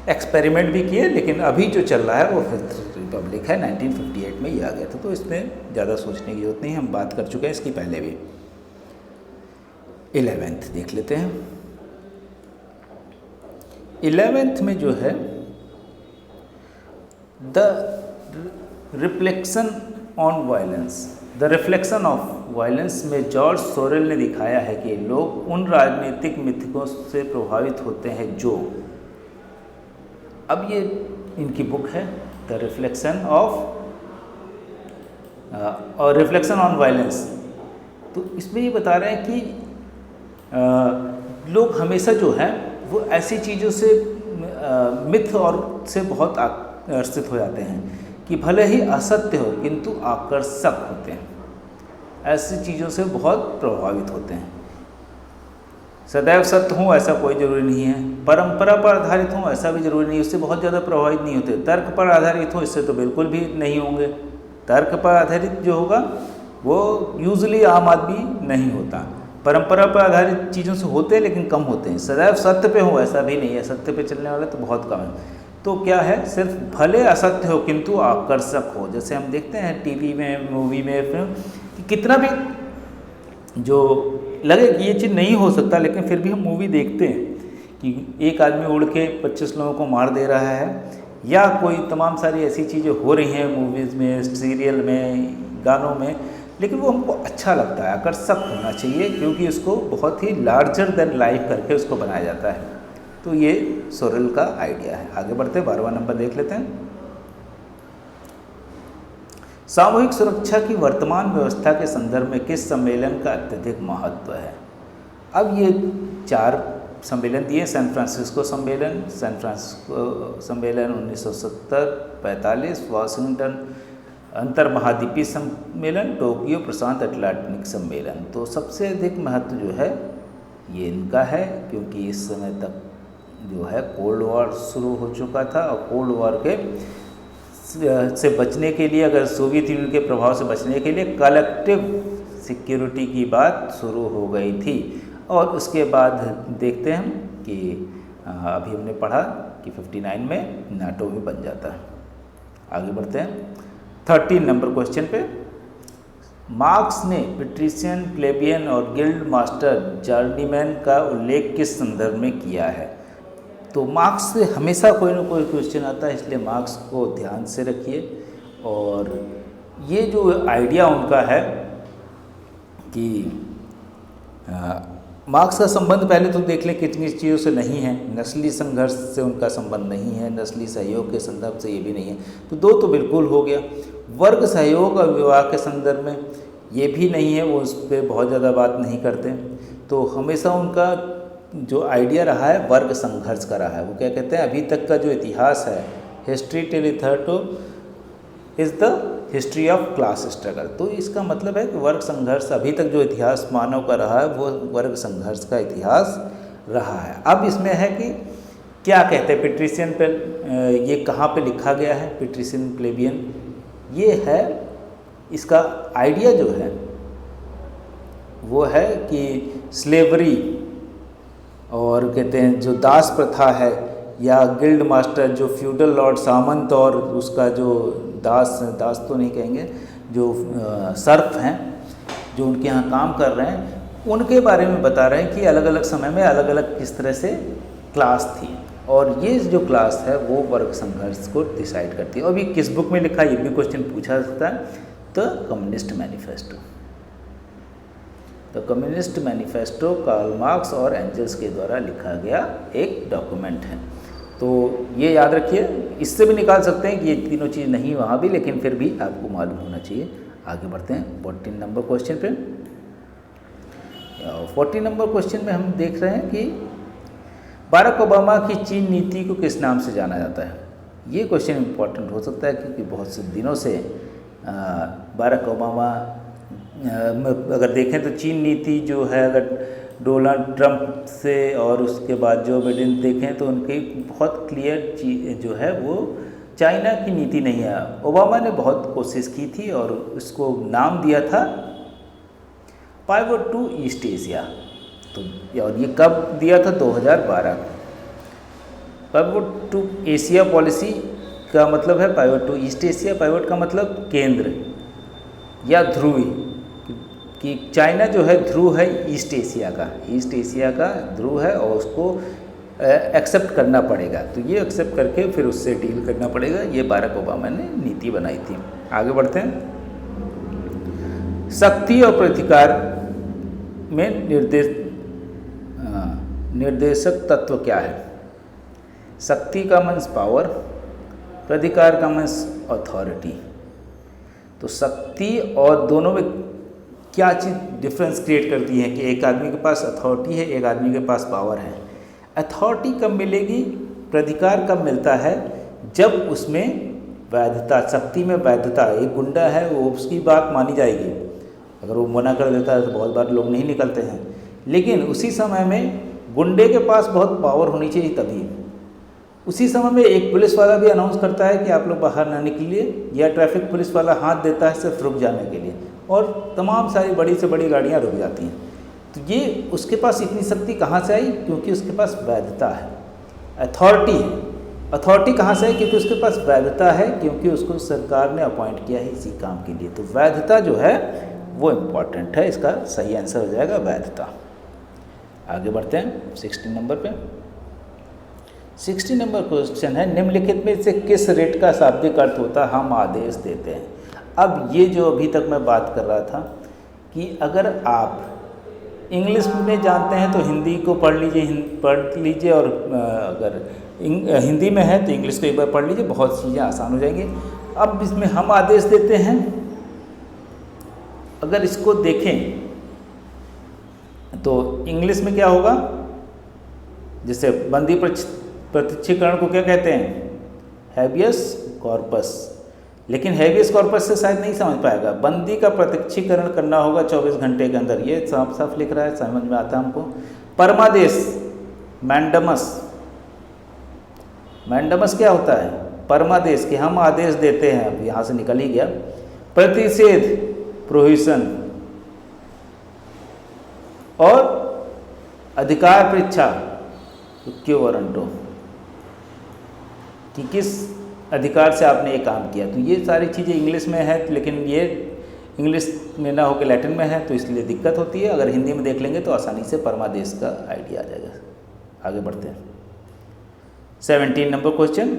Speaker 2: एक्सपेरिमेंट भी किए। लेकिन अभी जो चल रहा है वो 5th रिपब्लिक है, 1958 में ही आ गया था। तो इसमें ज़्यादा सोचने की जरूरत नहीं, हम बात कर चुके हैं इसकी पहले भी। 11th देख लेते हैं। 11th में जो है the reflection on violence, the reflection of violence में जॉर्ज सोरेल ने दिखाया है कि लोग उन राजनीतिक मिथकों से प्रभावित होते हैं जो, अब ये इनकी बुक है द रिफ्लेक्शन ऑफ और रिफ्लेक्शन ऑन वायलेंस। तो इसमें ये बता रहे हैं कि लोग हमेशा जो है वो ऐसी चीज़ों से मिथ और से बहुत आकर्षित हो जाते हैं कि भले ही असत्य हो किंतु आकर्षक होते हैं, ऐसी चीज़ों से बहुत प्रभावित होते हैं। सदैव सत्य हो ऐसा कोई ज़रूरी नहीं है, परंपरा पर आधारित हो ऐसा भी ज़रूरी नहीं है, उससे बहुत ज़्यादा प्रभावित नहीं होते। तर्क पर आधारित हो इससे तो बिल्कुल भी नहीं होंगे। तर्क पर आधारित जो होगा वो यूजुअली आम आदमी नहीं होता। परंपरा पर आधारित चीज़ों से होते हैं लेकिन कम होते हैं। सदैव सत्य पे हो ऐसा भी नहीं है, सत्य पे चलने वाले तो बहुत कम है। तो क्या है, सिर्फ भले असत्य हो किंतु आकर्षक हो। जैसे हम देखते हैं टीवी में, मूवी में, फिल्म, कि कितना भी जो लगे कि ये चीज़ नहीं हो सकता, लेकिन फिर भी हम मूवी देखते हैं कि एक आदमी उड़ के 25 लोगों को मार दे रहा है, या कोई तमाम सारी ऐसी चीज़ें हो रही हैं मूवीज़ में, सीरियल में, गानों में, लेकिन वो हमको अच्छा लगता है, आकर्षक होना चाहिए, क्योंकि उसको बहुत ही लार्जर देन लाइफ करके उसको बनाया जाता है। तो ये सोरेल का आइडिया है। आगे बढ़ते 12वां नंबर देख लेते हैं। सामूहिक सुरक्षा की वर्तमान व्यवस्था के संदर्भ में किस सम्मेलन का अत्यधिक महत्व है। अब ये 4 सम्मेलन दिए, सैन फ्रांसिस्को सम्मेलन, 1970, 45, वाशिंगटन अंतर महाद्वीपीय सम्मेलन, टोक्यो प्रशांत अटलांटिक सम्मेलन। तो सबसे अधिक महत्व जो है ये इनका है, क्योंकि इस समय तक जो है कोल्ड वॉर शुरू हो चुका था, और कोल्ड वॉर के से बचने के लिए, अगर सोवियत यूनियन के प्रभाव से बचने के लिए कलेक्टिव सिक्योरिटी की बात शुरू हो गई थी। और उसके बाद देखते हैं कि अभी हमने पढ़ा कि 59 में नाटो भी बन जाता है। आगे बढ़ते हैं 13 नंबर क्वेश्चन पे। मार्क्स ने पेट्रिशियन, प्लेबियन और गिल्ड मास्टर जर्नीमैन का उल्लेख किस संदर्भ में किया है। तो मार्क्स से हमेशा कोई ना कोई क्वेश्चन आता है, इसलिए मार्क्स को ध्यान से रखिए। और ये जो आइडिया उनका है कि मार्क्स का संबंध पहले तो देख लें कितनी चीज़ों से नहीं है। नस्ली संघर्ष से उनका संबंध नहीं है, नस्ली सहयोग के संदर्भ से ये भी नहीं है, तो 2 तो बिल्कुल हो गया। वर्ग सहयोग और विवाह के संदर्भ में ये भी नहीं है, वो उस पर बहुत ज़्यादा बात नहीं करते। तो हमेशा उनका जो आइडिया रहा है वर्ग संघर्ष का रहा है। वो क्या कहते हैं, अभी तक का जो इतिहास है, history till hereto is the history of class struggle. तो इसका मतलब है कि वर्ग संघर्ष, अभी तक जो इतिहास मानव का रहा है वो वर्ग संघर्ष का इतिहास रहा है। अब इसमें है कि क्या कहते हैं पेट्रिशियन पे, ये कहाँ पे लिखा गया है पेट्रिशियन प्लेबियन, ये है, इसका आइडिया जो है वो है कि स्लेवरी और कहते हैं जो दास प्रथा है, या गिल्ड मास्टर जो फ्यूडल लॉर्ड सामंत और उसका जो दास तो नहीं कहेंगे, जो सर्फ हैं जो उनके यहाँ काम कर रहे हैं, उनके बारे में बता रहे हैं कि अलग अलग समय में अलग अलग किस तरह से क्लास थी, और ये जो क्लास है वो वर्ग संघर्ष को डिसाइड करती है। और ये किस बुक में लिखा है, ये भी क्वेश्चन पूछा सकता है। The communist manifesto, the communist manifesto Karl Marx और एंजल्स के द्वारा लिखा गया एक डॉक्यूमेंट है। तो ये याद रखिए, इससे भी निकाल सकते हैं कि ये तीनों चीज़ नहीं वहाँ भी, लेकिन फिर भी आपको मालूम होना चाहिए। आगे बढ़ते हैं 14 नंबर क्वेश्चन पे। 14 नंबर क्वेश्चन में हम देख रहे हैं कि बाराक ओबामा की चीन नीति को किस नाम से जाना जाता है। ये क्वेश्चन इम्पोर्टेंट हो सकता है क्योंकि बहुत से दिनों से बाराक ओबामा अगर देखें तो चीन नीति जो है, अगर डोनाल्ड ट्रंप से और उसके बाद जो बाइडेन देखें तो उनकी बहुत क्लियर चीज जो है वो चाइना की नीति नहीं है। ओबामा ने बहुत कोशिश की थी और उसको नाम दिया था पाइवट टू ईस्ट एशिया। तो और ये कब दिया था? 2012 को। पाइवट टू एशिया पॉलिसी का मतलब है pivot to East Asia. Pivot का मतलब केंद्र या ध्रुवी, कि चाइना जो है ध्रुव है ईस्ट एशिया का, ईस्ट एशिया का ध्रुव है और उसको एक्सेप्ट करना पड़ेगा। तो ये एक्सेप्ट करके फिर उससे डील करना पड़ेगा। ये बाराक ओबामा ने नीति बनाई थी। आगे बढ़ते हैं। शक्ति और प्रतिकार में निर्देशक तत्व क्या है? शक्ति का मीन्स पावर, प्रतिकार का मीन्स अथॉरिटी। तो शक्ति और दोनों में क्या चीज़ डिफरेंस क्रिएट करती है कि एक आदमी के पास अथॉरिटी है, एक आदमी के पास पावर है। अथॉरिटी कब मिलेगी, प्रतिकार कब मिलता है? जब उसमें वैधता, शक्ति में वैधता। एक गुंडा है वो उसकी बात मानी जाएगी, अगर वो मना कर देता है तो बहुत बार लोग नहीं निकलते हैं। लेकिन उसी समय में गुंडे के पास बहुत पावर होनी चाहिए तभी। उसी समय में एक पुलिस वाला भी अनाउंस करता है कि आप लोग बाहर ना निकलिए, या ट्रैफिक पुलिस वाला हाथ देता है सिर्फ रुक जाने के लिए, और तमाम सारी बड़ी से बड़ी गाड़ियाँ रुक जाती हैं। तो ये उसके पास इतनी शक्ति कहाँ से आई? क्योंकि उसके पास वैधता है, अथॉरिटी है। अथॉरिटी कहाँ से आई? क्योंकि उसके पास वैधता है, क्योंकि उसको सरकार ने अपॉइंट किया है इसी काम के लिए। तो वैधता जो है वो इम्पॉर्टेंट है, इसका सही आंसर हो जाएगा वैधता। आगे बढ़ते हैं 16 नंबर पे। 16 नंबर क्वेश्चन है, निम्नलिखित में से किस रेट का शाब्दिक अर्थ होता है हम आदेश देते हैं। अब ये जो अभी तक मैं बात कर रहा था कि अगर आप इंग्लिश में जानते हैं तो हिंदी को पढ़ लीजिए, और अगर हिंदी में है तो इंग्लिश को एक बार पढ़ लीजिए, बहुत चीज़ें आसान हो जाएंगी। अब इसमें हम आदेश देते हैं, अगर इसको देखें तो इंग्लिश में क्या होगा? जैसे बंदी प्रत्यक्षीकरण को क्या कहते हैं? Habeas corpus. लेकिन हैबियस कॉर्पस से शायद नहीं समझ पाएगा। बंदी का प्रत्यक्षीकरण करना होगा 24 घंटे के अंदर, ये साफ साफ लिख रहा है, समझ में आता है हमको। परमादेश, मैंडमस। मैंडमस क्या होता है? परमादेश, कि हम आदेश देते हैं। अब यहाँ से निकल ही गया। प्रतिषेध, प्रोहिबिशन। और अधिकार परीक्षा, क्यों वारंटो, कि किस अधिकार से आपने ये काम किया। तो ये सारी चीज़ें इंग्लिश में है, लेकिन ये इंग्लिश में ना होकर लैटिन में है, तो इसलिए दिक्कत होती है। अगर हिंदी में देख लेंगे तो आसानी से परमादेश का आइडिया आ जाएगा। आगे बढ़ते हैं 17 नंबर क्वेश्चन।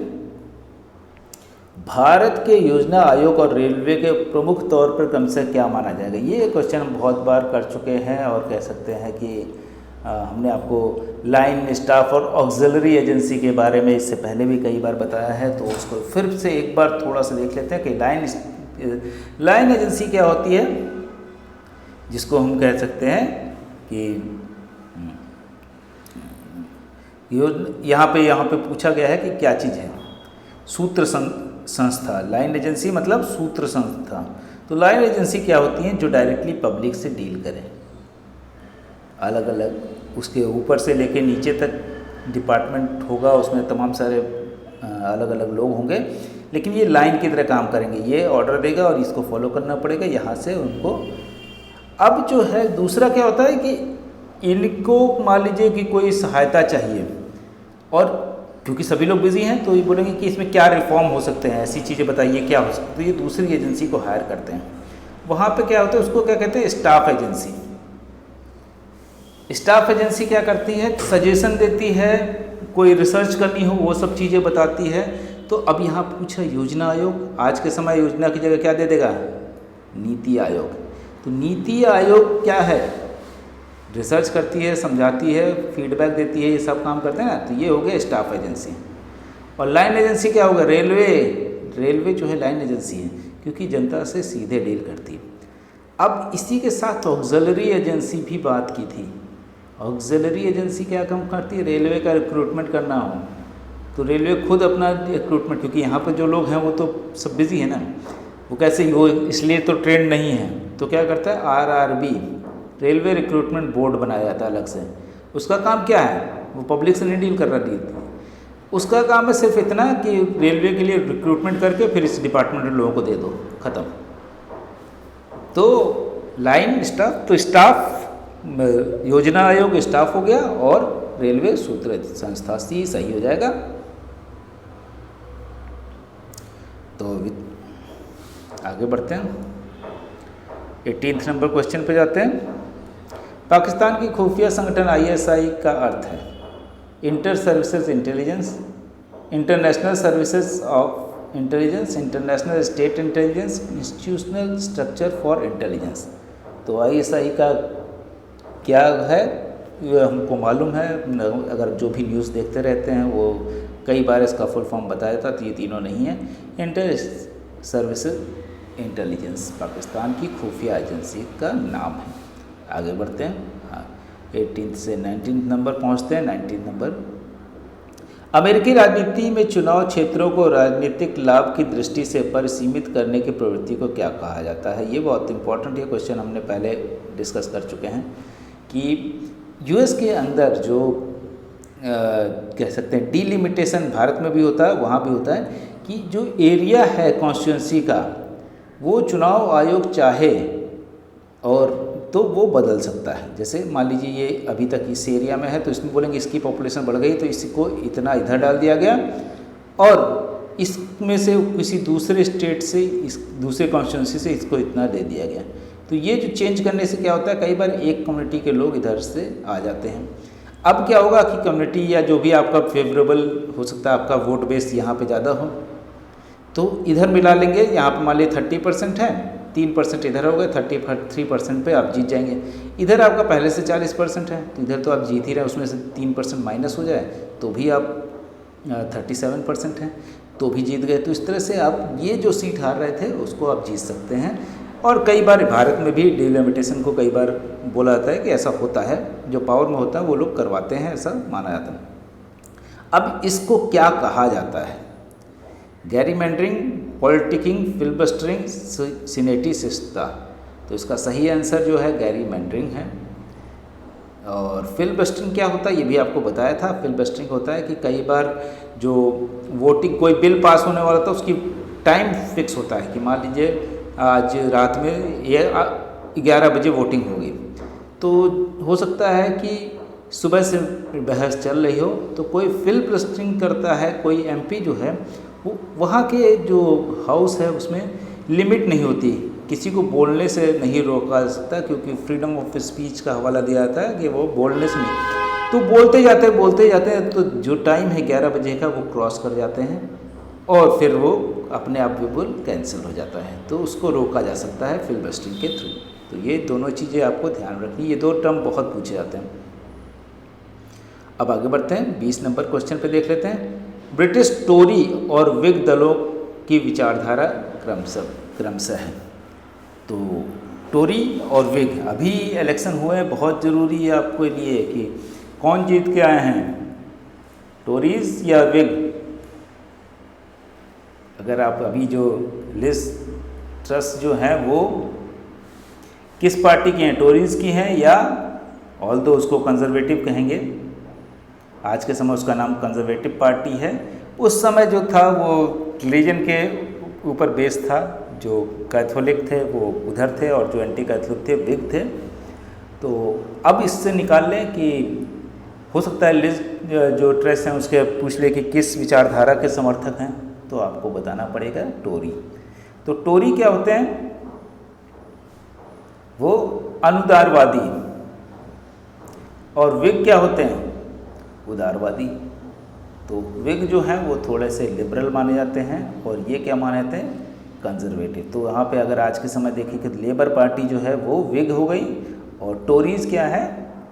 Speaker 2: भारत के योजना आयोग और रेलवे के प्रमुख तौर पर क्रमशः क्या माना जाएगा? ये क्वेश्चन हम बहुत बार कर चुके हैं, और कह सकते हैं कि हमने आपको लाइन, स्टाफ और ऑक्सिलरी एजेंसी के बारे में इससे पहले भी कई बार बताया है, तो उसको फिर से एक बार थोड़ा सा देख लेते हैं कि लाइन एजेंसी क्या होती है, जिसको हम कह सकते हैं कि यहाँ पे पूछा गया है कि क्या चीज़ है? सूत्र संस्था। लाइन एजेंसी मतलब सूत्र संस्था। तो लाइन एजेंसी क्या होती हैं? जो डायरेक्टली पब्लिक से डील करें। अलग अलग उसके ऊपर से लेके नीचे तक डिपार्टमेंट होगा, उसमें तमाम सारे अलग अलग लोग होंगे, लेकिन ये लाइन की तरह काम करेंगे, ये ऑर्डर देगा और इसको फॉलो करना पड़ेगा यहाँ से उनको। अब जो है दूसरा क्या होता है कि इनको मान लीजिए कि कोई सहायता चाहिए, और क्योंकि सभी लोग बिजी हैं तो ये बोलेंगे कि इसमें क्या रिफॉर्म हो सकते हैं, ऐसी चीज़ें बताइए क्या हो सकता है, तो ये दूसरी एजेंसी को हायर करते हैं। वहाँ पे क्या होता है, उसको क्या कहते हैं, स्टाफ एजेंसी। स्टाफ एजेंसी क्या करती है, सजेशन देती है, कोई रिसर्च करनी हो वो सब चीज़ें बताती है। तो अब यहाँ पूछा योजना आयोग, आज के समय योजना की जगह क्या दे देगा, नीति आयोग। तो नीति आयोग क्या है, रिसर्च करती है, समझाती है, फीडबैक देती है, ये सब काम करते हैं ना। तो ये हो गया स्टाफ एजेंसी। और लाइन एजेंसी क्या होगा, रेलवे जो है लाइन एजेंसी है, क्योंकि जनता से सीधे डील करती है। अब इसी के साथ ऑक्सिलरी एजेंसी भी बात की थी। ऑक्सिलरी एजेंसी क्या काम करती है, रेलवे का रिक्रूटमेंट करना हो तो रेलवे खुद अपना रिक्रूटमेंट, क्योंकि यहाँ पर जो लोग हैं वो तो सब बिजी है ना, वो कैसे वो इसलिए तो ट्रेंड नहीं है, तो क्या करता है RRB, रेलवे रिक्रूटमेंट बोर्ड बनाया जाता है अलग से। उसका काम क्या है, वो पब्लिक से नहीं डील कर रहा, उसका काम है सिर्फ इतना कि रेलवे के लिए रिक्रूटमेंट करके फिर इस डिपार्टमेंट में लोगों को दे दो, ख़त्म। तो लाइन स्टाफ, तो स्टाफ योजना आयोग स्टाफ हो गया, और रेलवे सूत्र संस्था सी सही हो जाएगा। तो आगे बढ़ते हैं, 18 नंबर क्वेश्चन पे जाते हैं। पाकिस्तान की खुफिया संगठन ISI का अर्थ है inter services intelligence, international services of intelligence, international state intelligence, institutional structure for intelligence. तो ISI का क्या है ये हमको मालूम है, अगर जो भी न्यूज़ देखते रहते हैं वो कई बार इसका फुल फॉर्म बताया था, तो ये तीनों नहीं है। इंटर सर्विसेज इंटेलिजेंस पाकिस्तान की खुफिया एजेंसी का नाम है। आगे बढ़ते हैं, हाँ 18 से 19 नंबर पहुंचते हैं। 19 नंबर, अमेरिकी राजनीति में चुनाव क्षेत्रों को राजनीतिक लाभ की दृष्टि से परिसीमित करने की प्रवृत्ति को क्या कहा जाता है। ये बहुत इंपॉर्टेंट, ये क्वेश्चन हमने पहले डिस्कस कर चुके हैं कि US के अंदर जो कह सकते हैं डिलिमिटेशन भारत में भी होता है, वहाँ भी होता है कि जो एरिया है कॉन्स्टिट्यूंसी का, वो चुनाव आयोग चाहे और तो वो बदल सकता है। जैसे मान लीजिए ये अभी तक इस एरिया में है, तो इसमें बोलेंगे इसकी पॉपुलेशन बढ़ गई तो इसको इतना इधर डाल दिया गया, और इसमें से किसी दूसरे स्टेट से, इस दूसरे कॉन्स्टिट्यूंसी से इसको इतना दे दिया गया। तो ये जो चेंज करने से क्या होता है, कई बार एक कम्युनिटी के लोग इधर से आ जाते हैं। अब क्या होगा कि कम्युनिटी या जो भी आपका फेवरेबल हो सकता है, आपका वोट बेस यहाँ पे ज़्यादा हो, तो इधर मिला लेंगे। यहाँ पे मान लीजिए 30% है, 3% इधर हो गए, 33% पे आप जीत जाएंगे। इधर आपका पहले से 40% है, तो इधर तो आप जीत ही रहे हैं, उसमें से 3% माइनस हो जाए तो भी आप 37% हैं, तो भी जीत गए। तो इस तरह से आप ये जो सीट हार रहे थे उसको आप जीत सकते हैं। और कई बार भारत में भी डिलिमिटेशन को कई बार बोला जाता है कि ऐसा होता है, जो पावर में होता है वो लोग करवाते हैं, ऐसा माना जाता है। अब इसको क्या कहा जाता है, गैरीमैंडरिंग, पॉलिटिकिंग, फिल्बस्टरिंग, सिनेटिसिस्ता। तो इसका सही आंसर जो है गैरीमैंडरिंग है। और फिल्बस्टरिंग क्या होता है ये भी आपको बताया था। फिल्बस्टरिंग होता है कि कई बार जो वोटिंग, कोई बिल पास होने वाला था उसकी टाइम फिक्स होता है कि मान लीजिए आज रात में ये 11 बजे वोटिंग होगी, तो हो सकता है कि सुबह से बहस चल रही हो, तो कोई फिल्बस्टरिंग करता है, कोई MP जो है वो वहाँ के जो हाउस है उसमें लिमिट नहीं होती, किसी को बोलने से नहीं रोका जा सकता, क्योंकि फ्रीडम ऑफ स्पीच का हवाला दिया जाता है कि वो बोलने से नहीं, तो बोलते जाते हैं, तो जो टाइम है 11 बजे का वो क्रॉस कर जाते हैं और फिर वो अपने आप बिल्कुल कैंसिल हो जाता है, तो उसको रोका जा सकता है फिल्बस्टरिंग के थ्रू। तो ये दोनों चीज़ें आपको ध्यान रखनी, ये दो टर्म बहुत पूछे जाते हैं। अब आगे बढ़ते हैं, 20 नंबर क्वेश्चन पे देख लेते हैं। ब्रिटिश टोरी और विग दलों की विचारधारा क्रमशः है। तो टोरी और विग, अभी इलेक्शन हुए हैं, बहुत ज़रूरी है आपके लिए कि कौन जीत के आए हैं, टोरीज या विग। अगर आप अभी जो लिज ट्रस जो हैं वो किस पार्टी की हैं, टोरीज की हैं या ऑल्दो उसको कंजर्वेटिव कहेंगे, आज के समय उसका नाम कंजर्वेटिव पार्टी है, उस समय जो था वो रिलीजन के ऊपर बेस था। जो कैथोलिक थे वो उधर थे और जो एंटी कैथोलिक थे विग थे। तो अब इससे निकाल लें कि हो सकता है लिज जो ट्रेस हैं उसके पूछ ले कि किस विचारधारा के समर्थक हैं, तो आपको बताना पड़ेगा टोरी। तो टोरी क्या होते हैं? वो अनुदारवादी। और विग क्या होते हैं? उदारवादी। तो विग जो हैं वो थोड़े से लिबरल माने जाते हैं और ये क्या माने जाते हैं? कंजर्वेटिव। तो यहाँ पे अगर आज के समय देखें कि लेबर पार्टी जो है वो विग हो गई और टोरीज क्या है?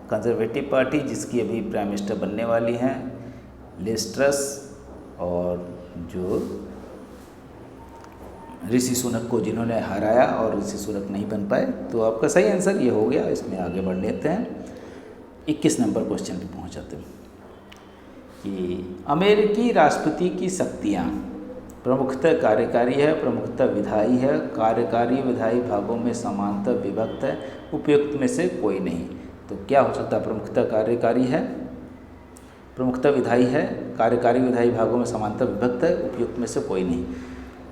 Speaker 2: कंजर्वेटिव पार्टी, जिसकी अभी प्राइम मिनिस्टर बनने वाली हैं लिज ट्रस, और जो ऋषि सुनक को जिन्होंने हराया और ऋषि सुनक नहीं बन पाए। तो आपका सही आंसर ये हो गया। इसमें आगे बढ़ लेते हैं। 21 नंबर क्वेश्चन पे पहुँच जाते हैं कि अमेरिकी राष्ट्रपति की शक्तियाँ प्रमुखतः कार्यकारी है, प्रमुखतः विधायी है, कार्यकारी विधायी भागों में समांतर विभक्त है, उपयुक्त में से कोई नहीं। तो क्या हो सकता है? प्रमुखतः कार्यकारी है, प्रमुखतः विधायी है, कार्यकारी विधायी भागों में समांतर विभक्त है, उपयुक्त में से कोई नहीं।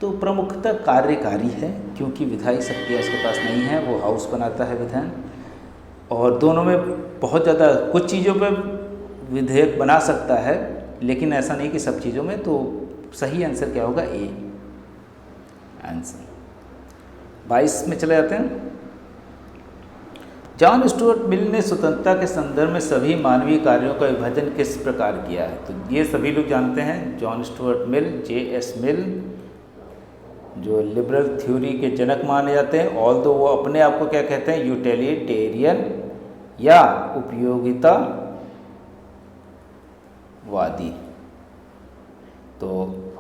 Speaker 2: तो प्रमुखतः कार्यकारी है क्योंकि विधायी शक्तियाँ उसके पास नहीं है, वो हाउस बनाता है विधान। और दोनों में बहुत ज़्यादा कुछ चीज़ों पे विधेयक बना सकता है, लेकिन ऐसा नहीं कि सब चीज़ों में। तो सही आंसर क्या होगा? A answer. 22 में चले जाते हैं। जॉन स्टुअर्ट मिल ने स्वतंत्रता के संदर्भ में सभी मानवीय कार्यों का विभाजन किस प्रकार किया है? तो ये सभी लोग जानते हैं। John Stuart Mill, J.S. मिल, जो लिबरल थ्योरी के जनक माने जाते हैं, ऑल दो वो अपने आप को क्या कहते हैं? यूटिलिटेरियन या उपयोगितावादी। तो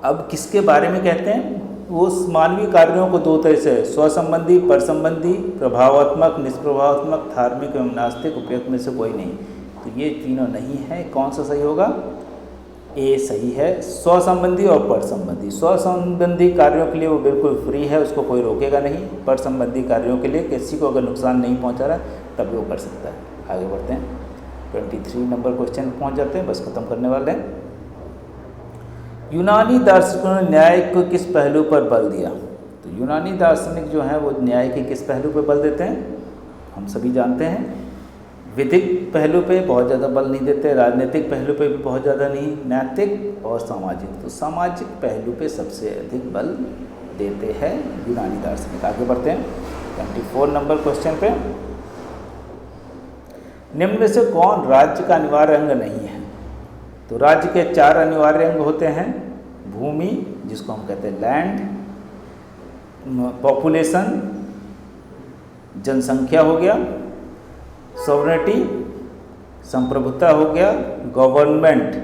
Speaker 2: अब किसके बारे में कहते हैं? वो मानवीय कार्यों को दो तरह से, स्वसंबंधी, परसंबंधी, प्रभावात्मक, निष्प्रभावात्मक, धार्मिक एवं नास्तिक, उपयुक्त में से कोई नहीं। तो ये तीनों नहीं है। कौन सा सही होगा? ए सही है। स्वसंबंधी और परसंबंधी। स्वसंबंधी कार्यों के लिए वो बिल्कुल फ्री है, उसको कोई रोकेगा नहीं। परसंबंधी कार्यों के लिए किसी को अगर नुकसान नहीं पहुंचा रहा तब वो कर सकता है। आगे बढ़ते हैं। 23 नंबर क्वेश्चन पहुंच जाते हैं, बस खत्म करने वाले हैं। यूनानी दार्शनिकों ने न्याय को किस पहलू पर बल दिया? तो यूनानी दार्शनिक जो हैं वो न्याय के किस पहलू पर बल देते हैं? हम सभी जानते हैं। विधिक पहलू पे बहुत ज़्यादा बल नहीं देते, राजनीतिक पहलू पे भी बहुत ज़्यादा नहीं, नैतिक और सामाजिक। तो सामाजिक पहलू पे सबसे अधिक बल देते हैं यूनानी दार्शनिक। आगे बढ़ते हैं 24 नंबर क्वेश्चन पे। निम्न में से कौन राज्य का अनिवार्य अंग नहीं है? तो राज्य के 4 अनिवार्य अंग होते हैं। भूमि, जिसको हम कहते हैं लैंड, पॉपुलेशन, जनसंख्या हो गया, सॉवरेनिटी, संप्रभुता हो गया, गवर्नमेंट,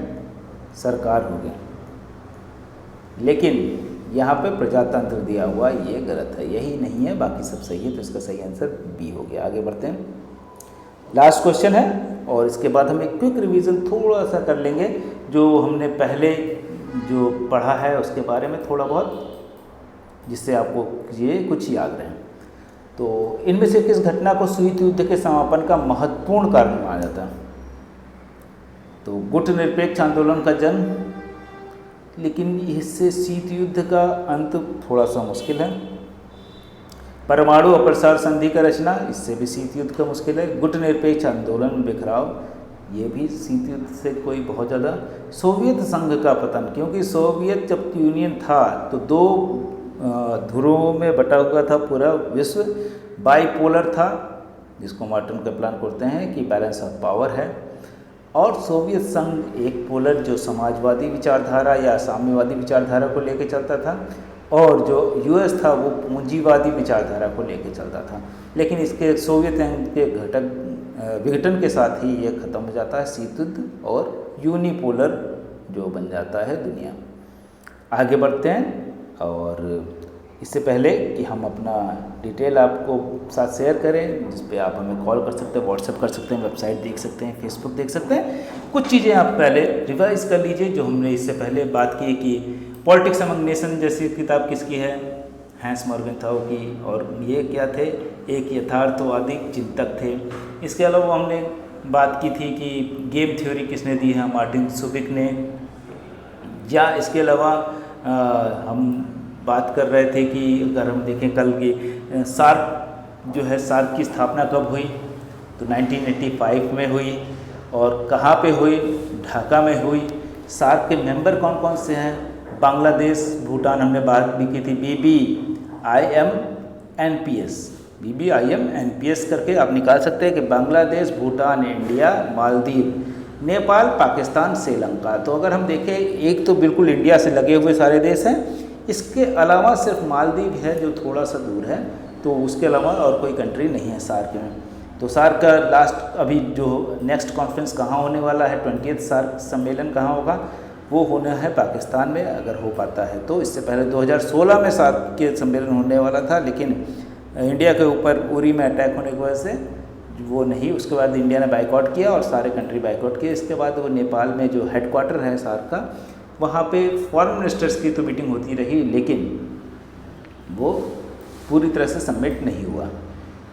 Speaker 2: सरकार हो गया। लेकिन यहाँ पे प्रजातंत्र दिया हुआ, ये गलत है, यही नहीं है, बाकी सब सही है। तो इसका सही आंसर बी हो गया। आगे बढ़ते हैं। लास्ट क्वेश्चन है और इसके बाद हम एक क्विक रिवीजन थोड़ा सा कर लेंगे, जो हमने पहले जो पढ़ा है उसके बारे में थोड़ा बहुत, जिससे आपको ये कुछ याद रहे। तो इनमें से किस घटना को शीत युद्ध के समापन का महत्वपूर्ण कारण माना जाता है? तो गुट निरपेक्ष आंदोलन का जन्म, लेकिन इससे शीत युद्ध का अंत थोड़ा सा मुश्किल है। परमाणु अप्रसार संधि का रचना, इससे भी शीत युद्ध का मुश्किल है। गुट निरपेक्ष आंदोलन में बिखराव, ये भी शीत युद्ध से कोई बहुत ज़्यादा। सोवियत संघ का पतन, क्योंकि सोवियत जब यूनियन था तो 2 ध्रुवों में बटा हुआ था पूरा विश्व, बाइपोलर था, जिसको मार्टिन कैप्लान कहते हैं कि बैलेंस ऑफ पावर है। और सोवियत संघ एक पोलर, जो समाजवादी विचारधारा या साम्यवादी विचारधारा को लेकर चलता था, और जो यूएस था वो पूंजीवादी विचारधारा को लेकर चलता था। लेकिन इसके सोवियत संघ के विघटन के साथ ही ये खत्म हो जाता है शीत युद्ध, और यूनिपोलर जो बन जाता है दुनिया। आगे बढ़ते हैं। और इससे पहले कि हम अपना डिटेल आपको साथ शेयर करें, जिस पे आप हमें कॉल कर सकते हैं, व्हाट्सएप कर सकते हैं, वेबसाइट देख सकते हैं, फेसबुक देख सकते हैं, कुछ चीज़ें आप पहले रिवाइज कर लीजिए जो हमने इससे पहले बात की कि पॉलिटिक्स अमंग नेशन जैसी किताब किसकी है? हैंस मॉर्गनथाउ की। और ये क्या थे? एक यथार्थवादी चिंतक थे। इसके अलावा हमने बात की थी कि गेम थ्योरी किसने दी है? मार्टिन सुबिक ने। या इसके अलावा हम बात कर रहे थे कि अगर हम देखें कल की सार्क जो है, सार्क की स्थापना कब हुई, तो 1985 में हुई। और कहाँ पे हुई? ढाका में हुई। सार्क के मेंबर कौन कौन से हैं? बांग्लादेश, भूटान, हमने बात भी की थी। BBIMNPS करके आप निकाल सकते हैं कि बांग्लादेश, भूटान, इंडिया, मालदीव, नेपाल, पाकिस्तान, श्रीलंका। तो अगर हम देखें, एक तो बिल्कुल इंडिया से लगे हुए सारे देश हैं, इसके अलावा सिर्फ मालदीव है जो थोड़ा सा दूर है, तो उसके अलावा और कोई कंट्री नहीं है सार्क में। तो सार्क का लास्ट अभी जो नेक्स्ट कॉन्फ्रेंस कहाँ होने वाला है, 20th सार्क सम्मेलन कहाँ होगा, वो होना है पाकिस्तान में, अगर हो पाता है तो। इससे पहले 2016 में सार्क के सम्मेलन होने वाला था, लेकिन इंडिया के ऊपर उरी में अटैक होने की वजह से वो नहीं, उसके बाद इंडिया ने बाइकआउट किया और सारे कंट्री बाइकआउट किए। इसके बाद वो नेपाल में जो हेडक्वार्टर है सार्क का, वहाँ पे फॉरेन मिनिस्टर्स की तो मीटिंग होती रही, लेकिन वो पूरी तरह से सबमिट नहीं हुआ।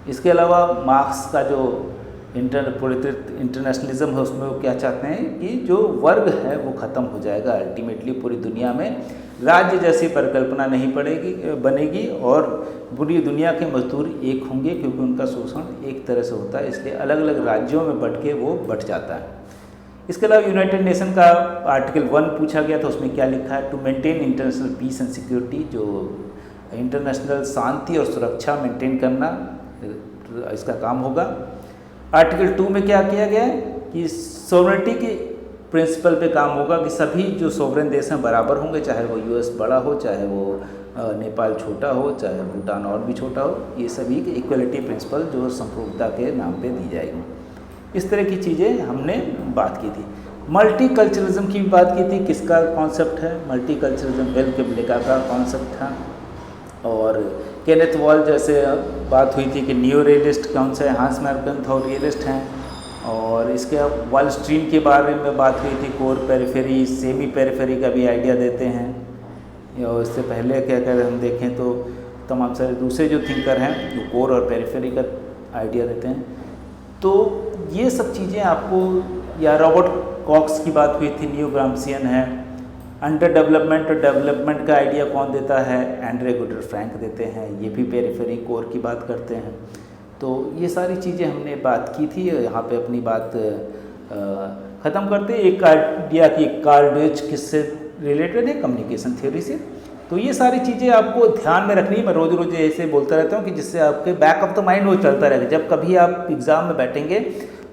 Speaker 2: इसके अलावा मार्क्स का जो इंटरनेशनलिज्म है, उसमें वो क्या चाहते हैं कि जो वर्ग है वो ख़त्म हो जाएगा अल्टीमेटली। पूरी दुनिया में राज्य जैसी परिकल्पना नहीं बनेगी और पूरी दुनिया के मजदूर एक होंगे, क्योंकि उनका शोषण एक तरह से होता है, इसलिए अलग अलग राज्यों में बट के वो बट जाता है। इसके अलावा यूनाइटेड नेशन का आर्टिकल 1 पूछा गया था, उसमें क्या लिखा है? To maintain international peace and security, जो इंटरनेशनल शांति और सुरक्षा मेंटेन करना, इसका काम होगा। आर्टिकल 2 में क्या किया गया है कि सॉवरेनिटी के प्रिंसिपल पे काम होगा कि सभी जो सॉवरेन देश हैं बराबर होंगे, चाहे वो यूएस बड़ा हो, चाहे वो नेपाल छोटा हो, चाहे भूटान और भी छोटा हो, ये सभी की इक्वलिटी प्रिंसिपल जो संप्रभुता के नाम पे दी जाएगी। इस तरह की चीज़ें हमने बात की थी। मल्टी कल्चरलिज्म की भी बात की थी। किसका कॉन्सेप्ट है मल्टी कल्चरलिज्म? वेल केम्बलेका का कॉन्सेप्ट था। और केनेथ वॉल जैसे बात हुई थी कि न्यू रियलिस्ट कौन से, हांस मैर्केंथ और रियलिस्ट हैं। और इसके वॉल स्ट्रीम के बारे में बात हुई थी, कोर पेरिफेरी, सेमी पेरिफेरी का भी आइडिया देते हैं। और इससे पहले क्या अगर हम देखें तो तमाम सारे दूसरे जो थिंकर हैं जो कोर और पेरिफेरी का आइडिया देते हैं। तो ये सब चीज़ें आपको, या रॉबर्ट कॉक्स की बात हुई थी, न्यू ग्राम्सियन है। अंडर डेवलपमेंट और डेवलपमेंट का आइडिया कौन देता है? एंड्रे गुडर फ्रैंक देते हैं, ये भी पेरिफेरी कोर की बात करते हैं। तो ये सारी चीज़ें हमने बात की थी। यहाँ पे अपनी बात ख़त्म करते हैं। एक आइडिया कि कार्ल ड्वेज किससे रिलेटेड है? कम्युनिकेशन थ्योरी से। तो ये सारी चीज़ें आपको ध्यान में रखनी है। मैं रोज़ रोज़ ऐसे बोलता रहता हूँ कि जिससे आपके बैक ऑफ द माइंड वो चलता रहेगा। जब कभी आप एग्ज़ाम में बैठेंगे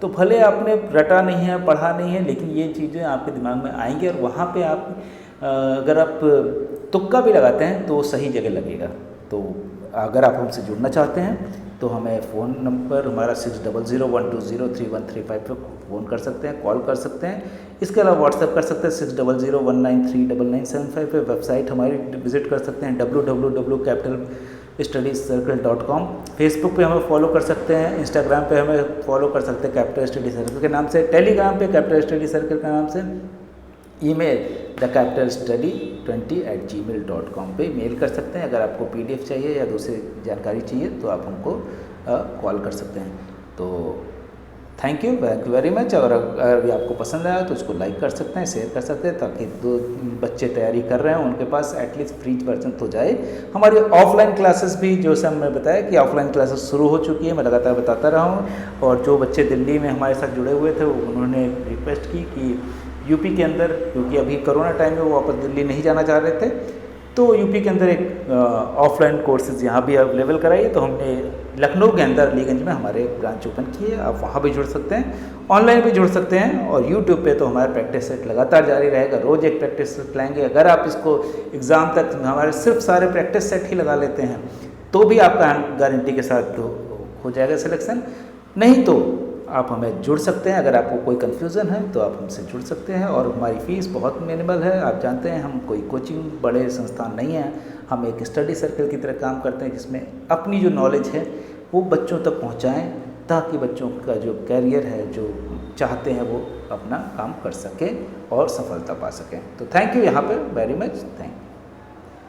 Speaker 2: तो भले आपने रटा नहीं है, पढ़ा नहीं है, लेकिन ये चीज़ें आपके दिमाग में आएंगी और वहाँ पे आप अगर आप तुक्का भी लगाते हैं तो सही जगह लगेगा। तो अगर आप हमसे जुड़ना चाहते हैं तो हमें फ़ोन नंबर हमारा 6001203135 पर फ़ोन कर सकते हैं, कॉल कर सकते हैं। इसके अलावा व्हाट्सएप कर सकते हैं 6001939975 पे। वेबसाइट हमारी विज़िट कर सकते हैं www.capitalstudiescircle.com। फेसबुक पे हमें फॉलो कर सकते हैं, इंस्टाग्राम पे हमें फॉलो कर सकते हैं कैपिटल स्टडी सर्कल के नाम से, टेलीग्राम पे कैपिटल स्टडी सर्कल के नाम से, ईमेल thecapitalstudy20@gmail.com पे मेल कर सकते हैं। अगर आपको PDF चाहिए या दूसरी जानकारी चाहिए तो आप हमको कॉल कर सकते हैं। तो थैंक यू वेरी मच। और अगर आपको पसंद आया तो उसको लाइक कर सकते हैं, शेयर कर सकते हैं, ताकि जो बच्चे तैयारी कर रहे हैं उनके पास एटलीस्ट फ्री वर्जन तो जाए। हमारी ऑफलाइन क्लासेस भी, जो से हमने बताया कि ऑफलाइन क्लासेस शुरू हो चुकी है, मैं लगातार बताता रहा हूँ। और जो बच्चे दिल्ली में हमारे साथ जुड़े हुए थे उन्होंने रिक्वेस्ट की कि यूपी के अंदर, क्योंकि अभी कोरोना टाइम में वो वापस दिल्ली नहीं जाना चाह रहे थे, तो यूपी के अंदर एक ऑफलाइन कोर्सेज यहाँ भी अवेलेबल कराइए। तो हमने लखनऊ के अंदर अलीगंज में हमारे ब्रांच ओपन की है, आप वहाँ भी जुड़ सकते हैं, ऑनलाइन भी जुड़ सकते हैं। और यूट्यूब पे तो हमारा प्रैक्टिस सेट लगातार जारी रहेगा, रोज़ एक प्रैक्टिस सेट लाएंगे। अगर आप इसको एग्ज़ाम तक हमारे सिर्फ सारे प्रैक्टिस सेट ही लगा लेते हैं तो भी आपका गारंटी के साथ हो जाएगा सिलेक्शन। नहीं तो आप हमें जुड़ सकते हैं। अगर आपको कोई कन्फ्यूज़न है तो आप हमसे जुड़ सकते हैं। और हमारी फ़ीस बहुत मिनिमल है। आप जानते हैं हम कोई कोचिंग बड़े संस्थान नहीं हैं, हम एक स्टडी सर्कल की तरह काम करते हैं, जिसमें अपनी जो नॉलेज है वो बच्चों तक पहुंचाएं, ताकि बच्चों का जो कैरियर है, जो चाहते हैं, वो अपना काम कर सकें और सफलता पा सकें। तो थैंक यू यहाँ पर वेरी मच, थैंक यू।